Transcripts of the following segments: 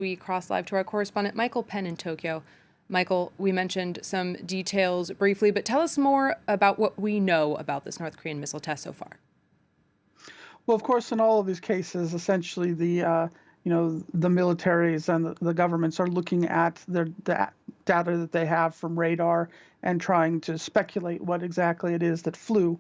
We cross live to our correspondent, Michael Penn in Tokyo. Michael, we mentioned some details briefly, but tell us more about what we know about this North Korean missile test so far. Well, of course, in all of these cases, essentially the militaries and the governments are looking at the data that they have from radar and trying to speculate what exactly it is that flew.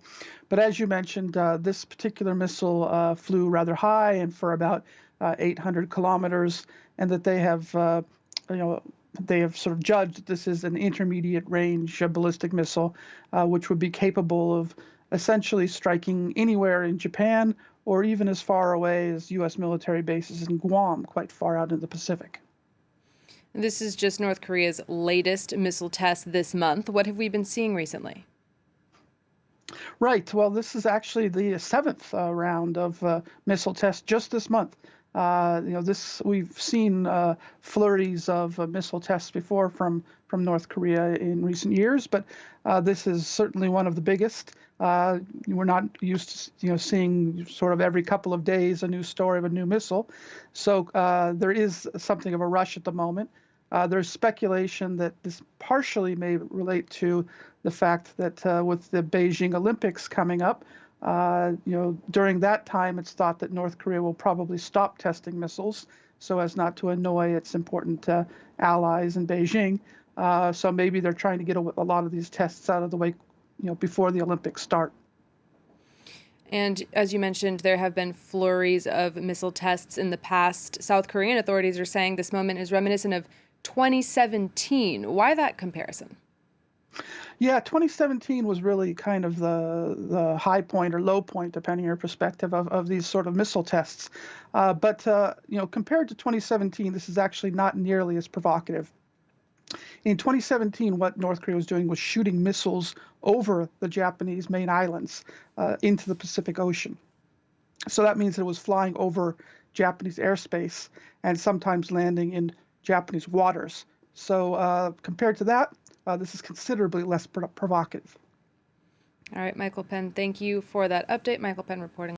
But as you mentioned, this particular missile flew rather high and for about 800 kilometers, and that you know, they have sort of judged that this is an intermediate range ballistic missile, which would be capable of essentially striking anywhere in Japan or even as far away as U.S. military bases in Guam, quite far out in the Pacific. This is just North Korea's latest missile test this month. What have we been seeing recently? Right. Well, this is actually the seventh round of missile tests just this month. This we've seen flurries of missile tests before from North Korea in recent years, but this is certainly one of the biggest. We're not used to seeing sort of every couple of days a new story of a new missile, so there is something of a rush at the moment. There's speculation that this partially may relate to the fact that with the Beijing Olympics coming up, during that time, it's thought that North Korea will probably stop testing missiles so as not to annoy its important allies in Beijing. So maybe they're trying to get a lot of these tests out of the way, before the Olympics start. And as you mentioned, there have been flurries of missile tests in the past. South Korean authorities are saying this moment is reminiscent of 2017. Why that comparison? Yeah, 2017 was really kind of the high point or low point, depending on your perspective, of these sort of missile tests. But compared to 2017, this is actually not nearly as provocative. In 2017, what North Korea was doing was shooting missiles over the Japanese main islands into the Pacific Ocean. So that means it was flying over Japanese airspace and sometimes landing in Japanese waters. So compared to that, this is considerably less provocative. All right, Michael Penn, thank you for that update. Michael Penn reporting.